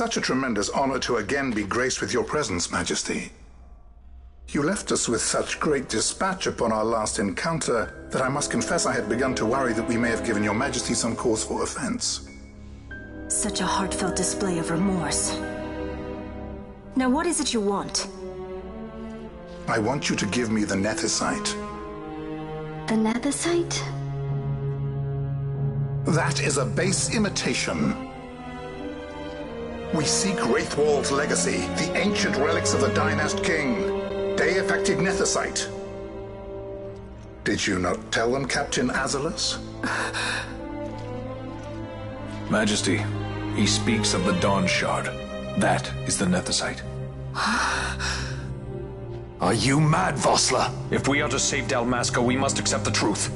Such a tremendous honor to again be graced with your presence, Majesty. You left us with such great dispatch upon our last encounter that I must confess I had begun to worry that we may have given your Majesty some cause for offense. Such a heartfelt display of remorse. Now what is it you want? I want you to give me the Nethicite. The Nethicite? That is a base imitation. We seek Wraithwald's legacy, the ancient relics of the Dynast King. Day-affected Nethicite. Did you not tell them, Captain Azalus? Majesty, he speaks of the Dawn Shard. That is the Nethicite. Are you mad, Vossler? If we are to save Dalmasca, we must accept the truth.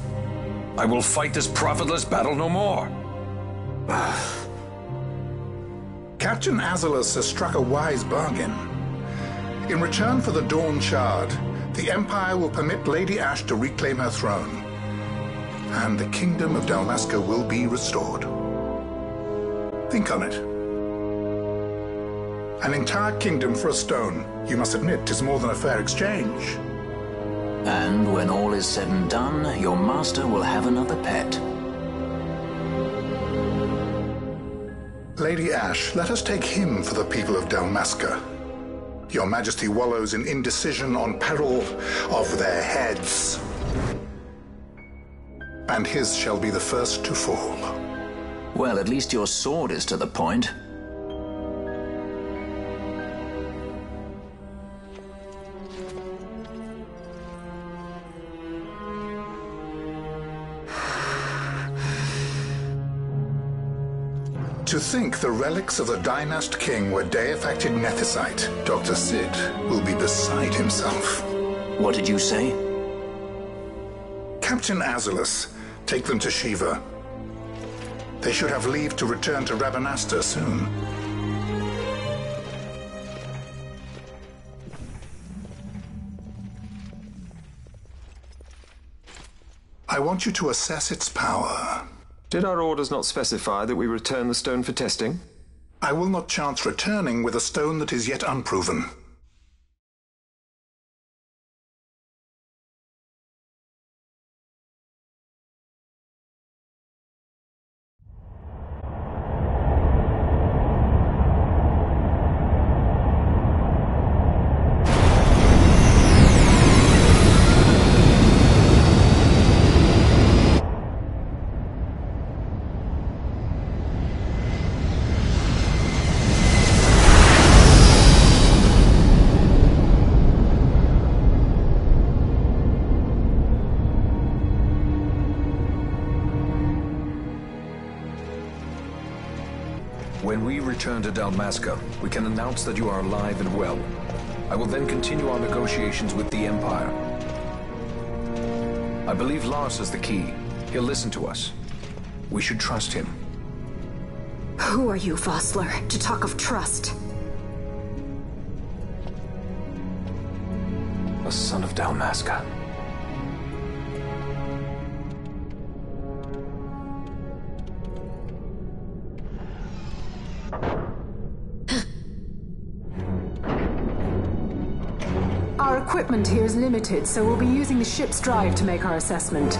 I will fight this profitless battle no more. Captain Azalus has struck a wise bargain. In return for the Dawn Shard, the Empire will permit Lady Ash to reclaim her throne, and the Kingdom of Dalmasca will be restored. Think on it. An entire kingdom for a stone. You must admit, 'tis more than a fair exchange. And when all is said and done, your master will have another pet. Lady Ash, let us take him for the people of Dalmasca. Your Majesty wallows in indecision on peril of their heads. And his shall be the first to fall. Well, at least your sword is to the point. To think the relics of the Dynast King were day-affected Nethicite, Dr. Sid will be beside himself. What did you say? Captain Azalus, take them to Shiva. They should have leave to return to Rabanastre soon. I want you to assess its power. Did our orders not specify that we return the stone for testing? I will not chance returning with a stone that is yet unproven. When we return to Dalmasca, we can announce that you are alive and well. I will then continue our negotiations with the Empire. I believe Lars is the key. He'll listen to us. We should trust him. Who are you, Vossler, to talk of trust? A son of Dalmasca. Our equipment here is limited, so we'll be using the ship's drive to make our assessment.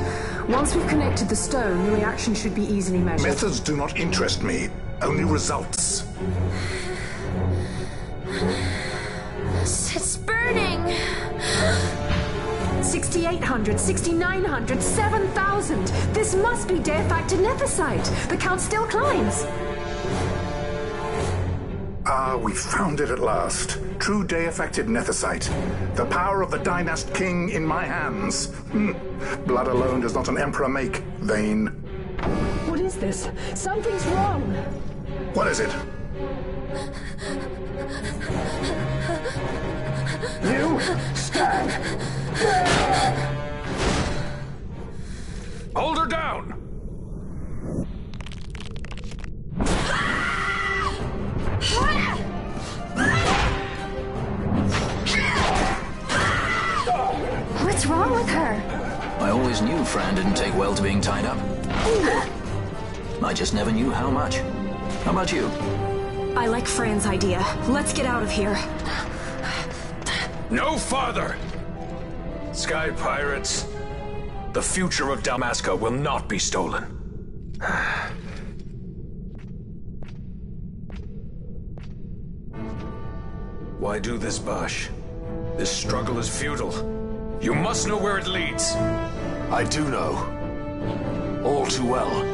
Once we've connected the stone, the reaction should be easily measured. Methods do not interest me, only results. It's burning! 6,800, 6,900, 7,000! This must be de-affected nethicite! The count still climbs! Ah, we found it at last. True day-affected nethicite. The power of the Dynast King in my hands. Blood alone does not an emperor make, Vayne. What is this? Something's wrong! What is it? You stand! Hold her down! What's wrong with her? I always knew Fran didn't take well to being tied up. I just never knew how much. How about you? I like Fran's idea. Let's get out of here. No farther! Sky pirates, the future of Dalmasca will not be stolen. Why do this, Bash? This struggle is futile. You must know where it leads. I do know. All too well.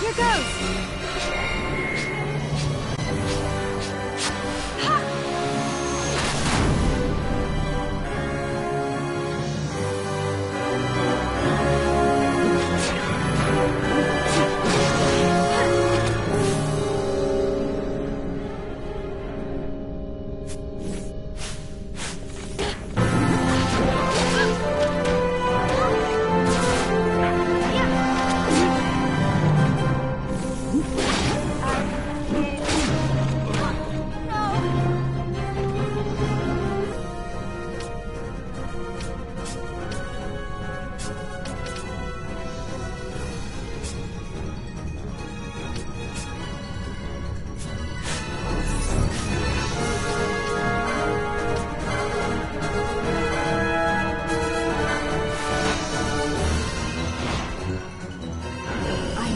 Here goes!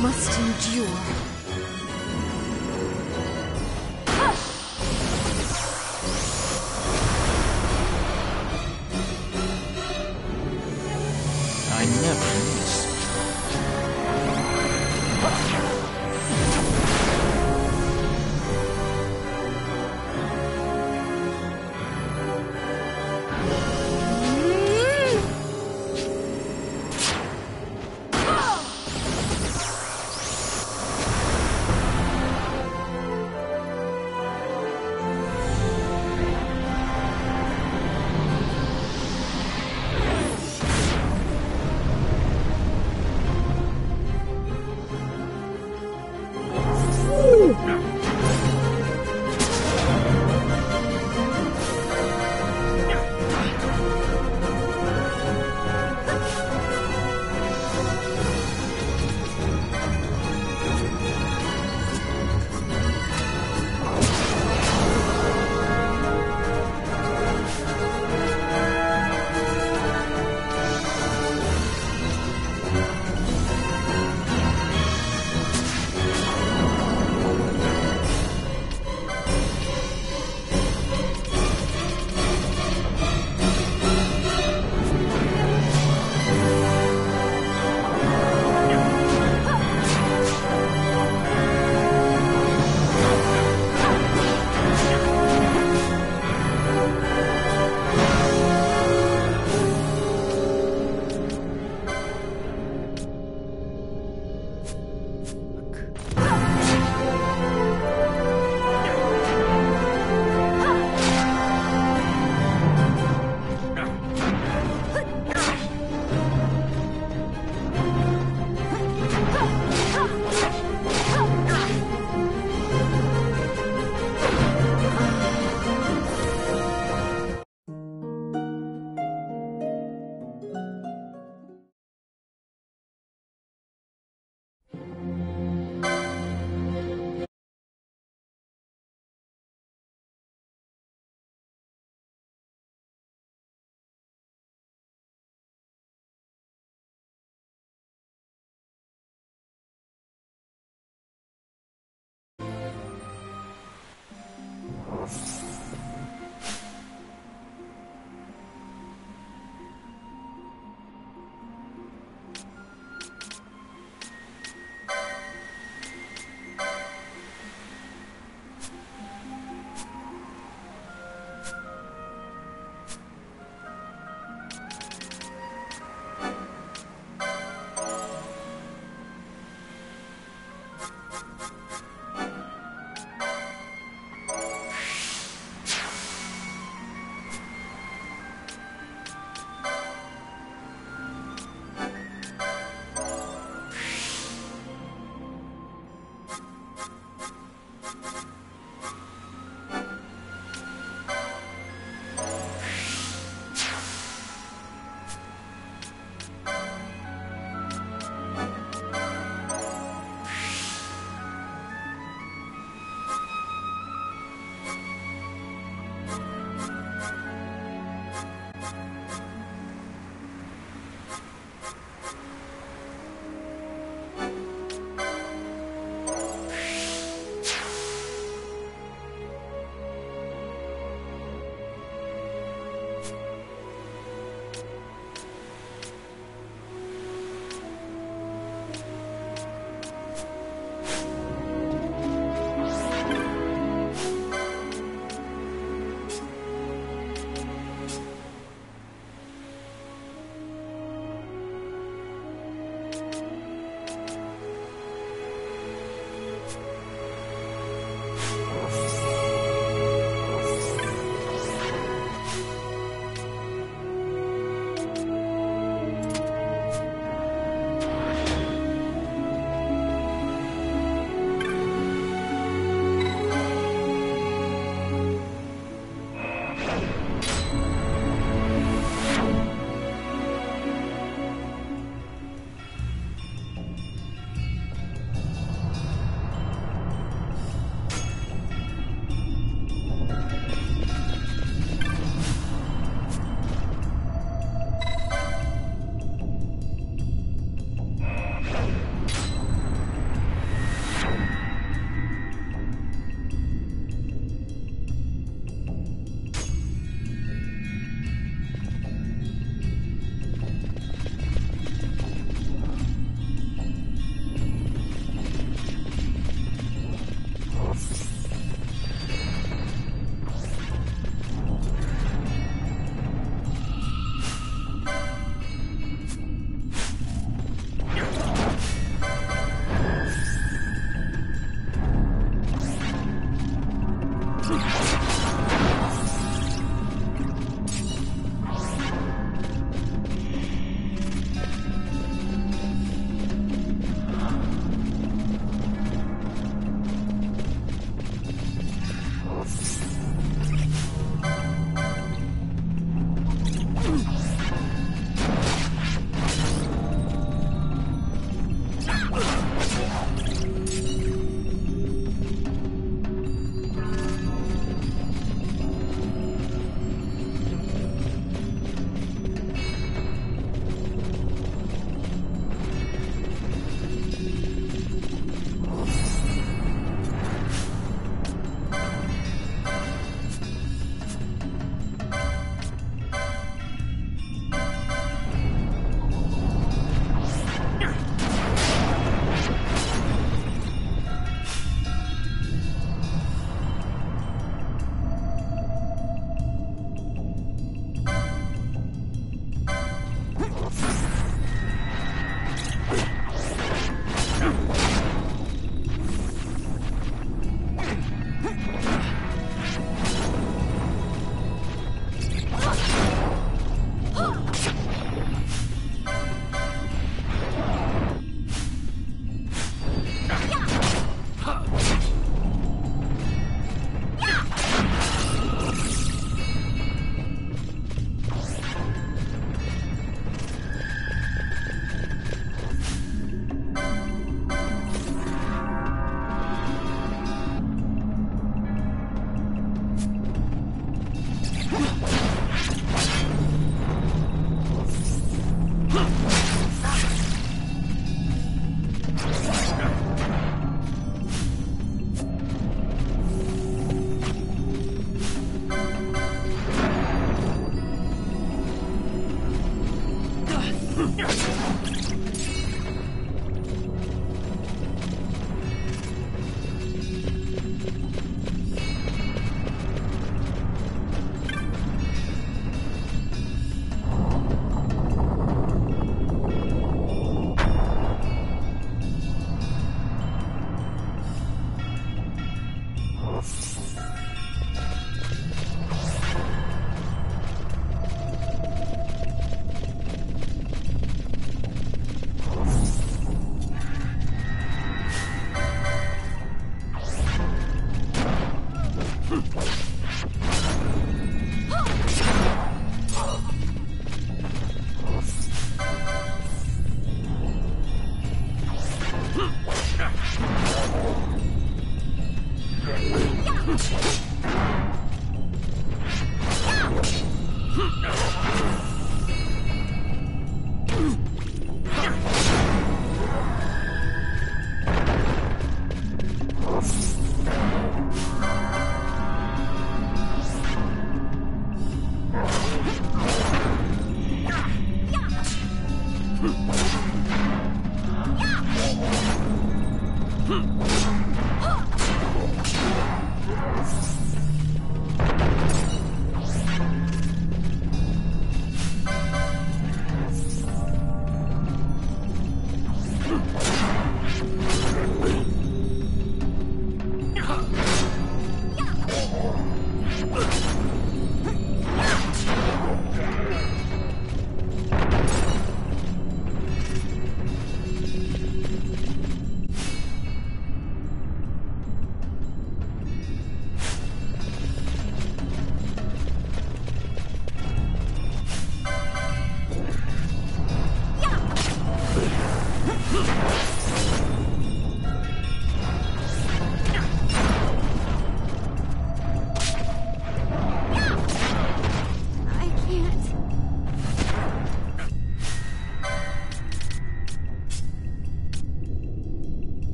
Must endure. I never miss.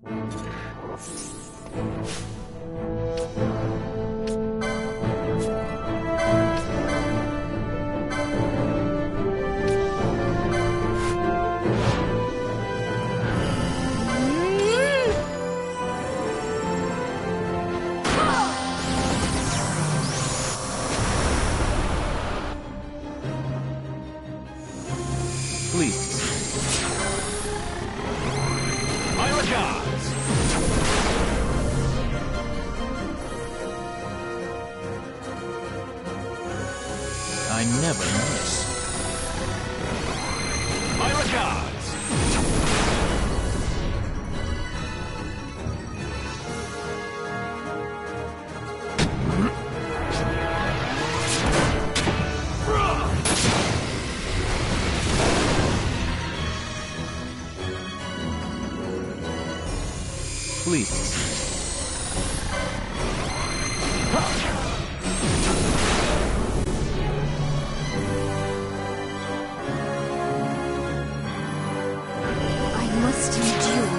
I never miss. My regards! Please. I must endure.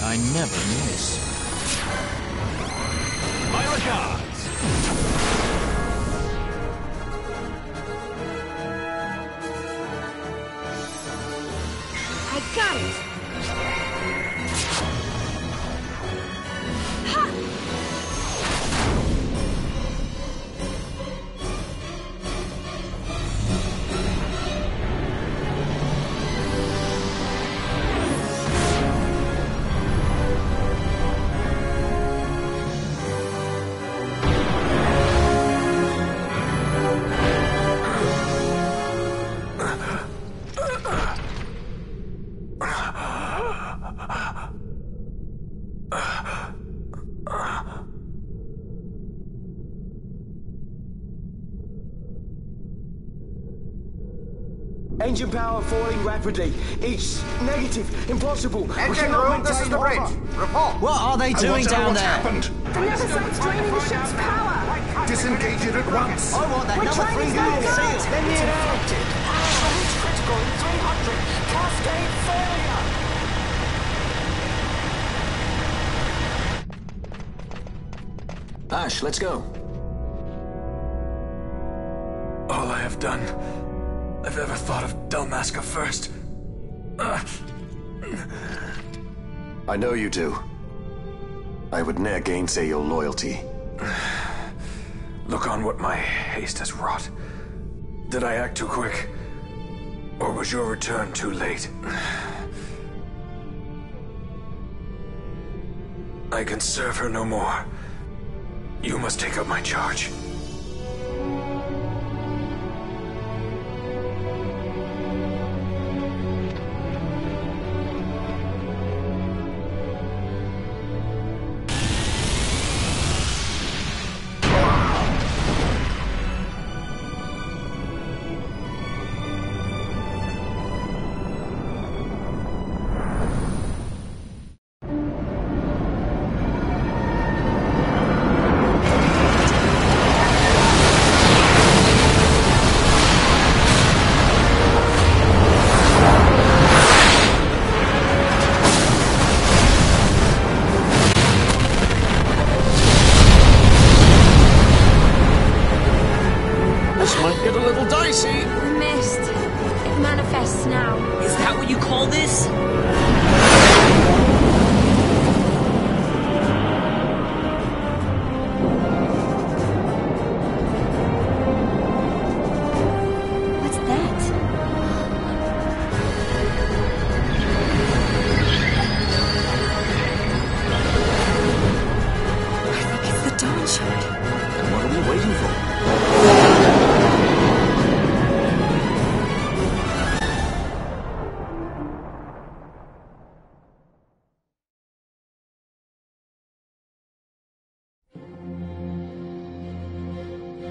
I never miss. My regards! I got it! Ha! Engine power falling rapidly. It's negative. Impossible. Engine room, this is the bridge. Report. What are they doing down there? Happened? The Neversite's draining the ship's power! Disengage it at once. I want that We're number trying 3 to unit go seal. out. Let me Infected. It's critical. 300. Cascade failure. Ash, let's go. All I have done, I've ever thought of Dalmasca first. I know you do. I would ne'er gainsay your loyalty. Look on what my haste has wrought. Did I act too quick? Or was your return too late? I can serve her no more. You must take up my charge.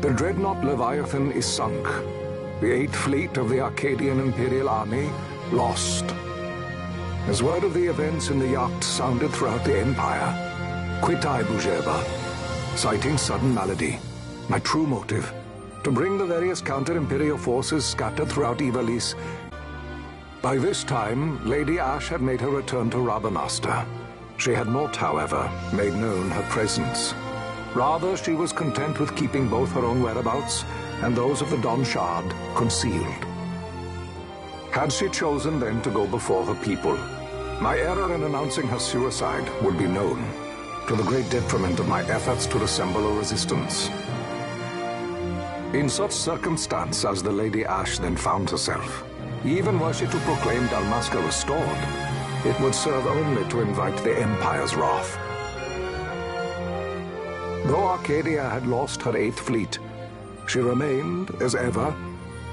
The dreadnought Leviathan is sunk. The 8th Fleet of the Arcadian Imperial Army lost. As word of the events in the yacht sounded throughout the Empire, quit I Bujeba, citing sudden malady. My true motive, to bring the various counter-imperial forces scattered throughout Ivalice. By this time, Lady Ash had made her return to Rabanastre. She had not, however, made known her presence. Rather, she was content with keeping both her own whereabouts and those of the Don Shard concealed. Had she chosen then to go before her people, my error in announcing her suicide would be known, to the great detriment of my efforts to assemble a resistance. In such circumstance as the Lady Ash then found herself, even were she to proclaim Dalmasca restored, it would serve only to invite the Empire's wrath. Though Arcadia had lost her 8th Fleet, she remained, as ever,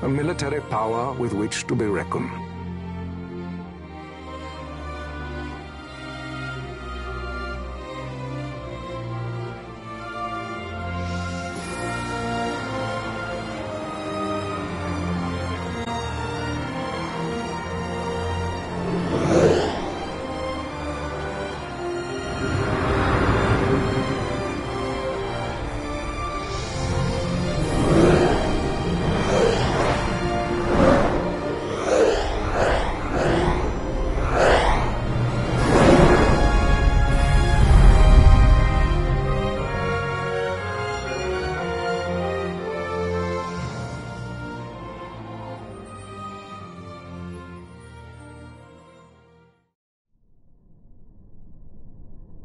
a military power with which to be reckoned.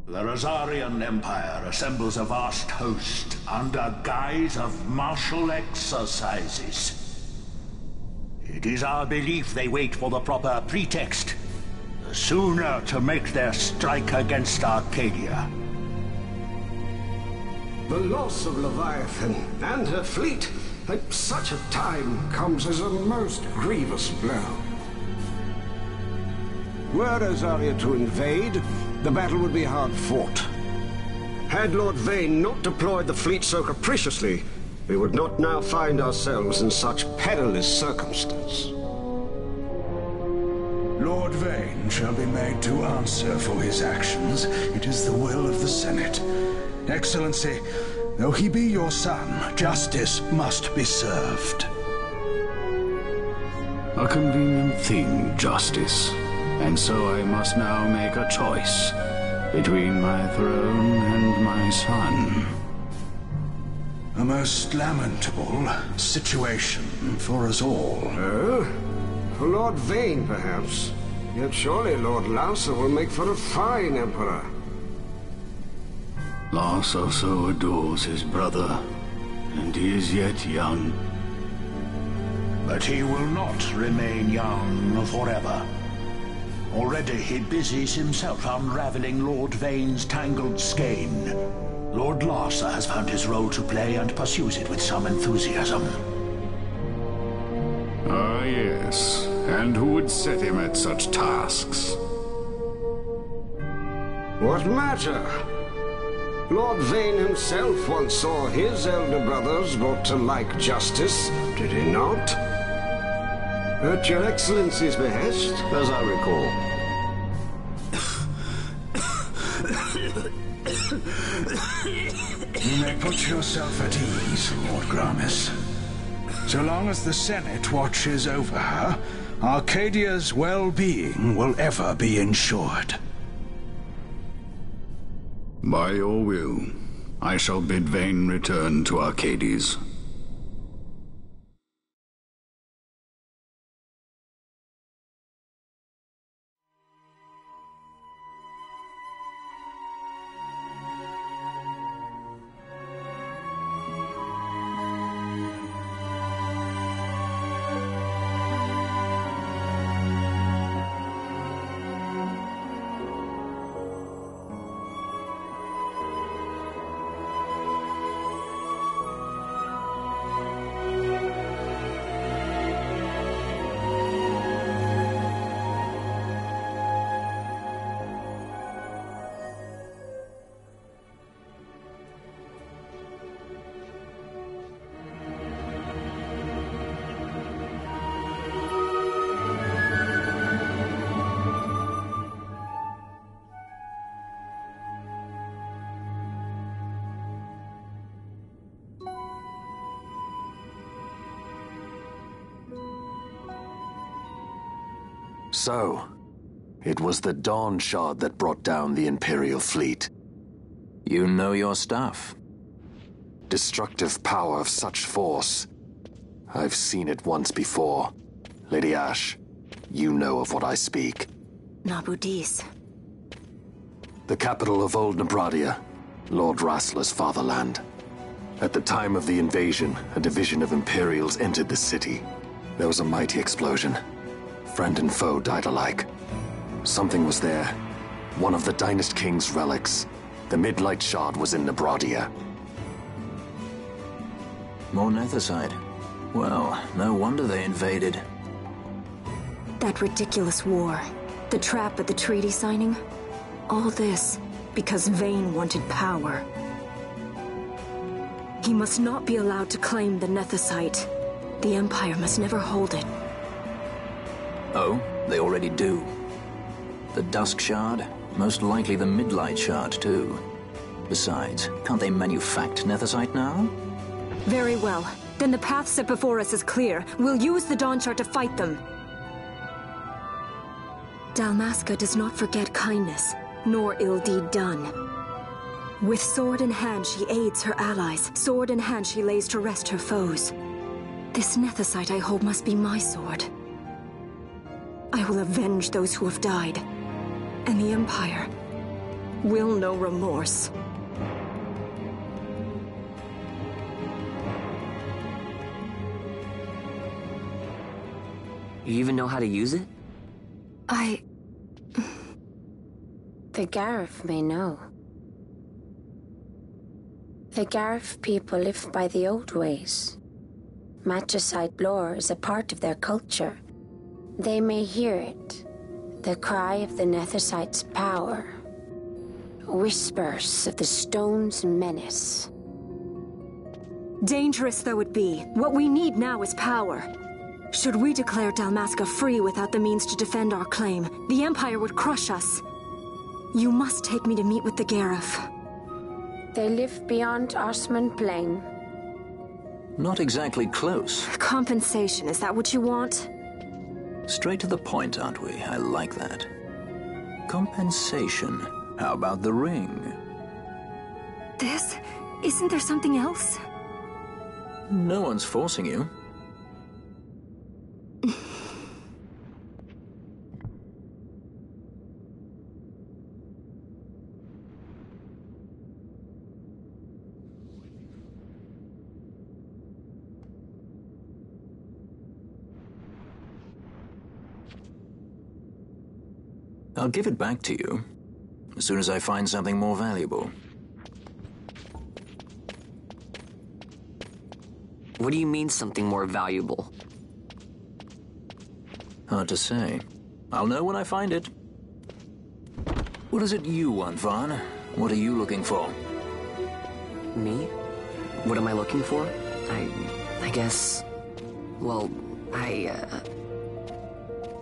The Rosarian Empire assembles a vast host under guise of martial exercises. It is our belief they wait for the proper pretext, the sooner to make their strike against Arcadia. The loss of Leviathan and her fleet at such a time comes as a most grievous blow. Were Rosaria to invade, the battle would be hard fought. Had Lord Vane not deployed the fleet so capriciously, we would not now find ourselves in such perilous circumstance. Lord Vane shall be made to answer for his actions. It is the will of the Senate. Excellency, though he be your son, justice must be served. A convenient thing, justice. And so I must now make a choice between my throne and my son. A most lamentable situation for us all. Oh? For Lord Vane, perhaps. Yet surely Lord Lancer will make for a fine emperor. Lancer so adores his brother, and he is yet young. But he will not remain young forever. Already he busies himself unraveling Lord Vane's tangled skein. Lord Larsa has found his role to play and pursues it with some enthusiasm. Ah, yes. And who would set him at such tasks? What matter? Lord Vane himself once saw his elder brothers brought to like justice, did he not? At your Excellency's behest, as I recall. You may put yourself at ease, Lord Gramis. So long as the Senate watches over her, Arcadia's well-being will ever be ensured. By your will, I shall bid Vane return to Arcades. So, it was the Dawn Shard that brought down the Imperial fleet. You know your stuff. Destructive power of such force. I've seen it once before. Lady Ash, you know of what I speak. Nabudis. The capital of Old Nebradia, Lord Rassler's fatherland. At the time of the invasion, a division of Imperials entered the city. There was a mighty explosion. Friend and foe died alike. Something was there. One of the Dynast King's relics. The Midlight Shard was in Nebradia. More Nethicite. Well, no wonder they invaded. That ridiculous war. The trap at the treaty signing. All this because Vane wanted power. He must not be allowed to claim the Nethicite. The Empire must never hold it. Oh, they already do. The Dusk Shard? Most likely the Midlight Shard, too. Besides, can't they manufacture Nethicite now? Very well. Then the path set before us is clear. We'll use the Dawn Shard to fight them. Dalmasca does not forget kindness, nor ill deed done. With sword in hand, she aids her allies. Sword in hand, she lays to rest her foes. This Nethicite I hold must be my sword. I will avenge those who have died, and the Empire will know remorse. You even know how to use it? The Garif may know. The Garif people live by the old ways. Matricide lore is a part of their culture. They may hear it, the cry of the Nethicite's power. Whispers of the stone's menace. Dangerous though it be, what we need now is power. Should we declare Dalmasca free without the means to defend our claim, the Empire would crush us. You must take me to meet with the Garif. They live beyond Osman Plain. Not exactly close. Compensation, is that what you want? Straight to the point, aren't we? I like that. Compensation. How about the ring? This? Isn't there something else? No one's forcing you. I'll give it back to you as soon as I find something more valuable. What do you mean something more valuable? Hard to say. I'll know when I find it. What is it you want, Vaughn? What are you looking for? Me? What am I looking for? I guess... Well,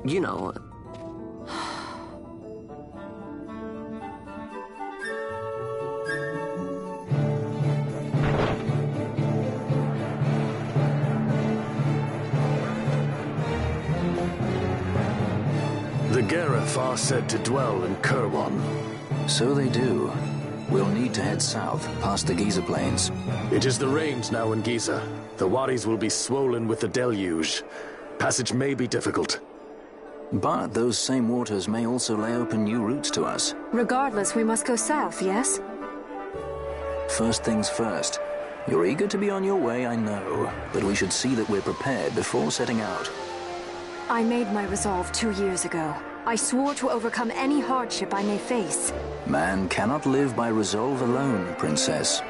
you know... The Gareth are said to dwell in Kirwan. So they do. We'll need to head south, past the Giza Plains. It is the rains now in Giza. The wadis will be swollen with the deluge. Passage may be difficult. But those same waters may also lay open new routes to us. Regardless, we must go south, yes? First things first. You're eager to be on your way, I know. But we should see that we're prepared before setting out. I made my resolve 2 years ago. I swore to overcome any hardship I may face. Man cannot live by resolve alone, Princess.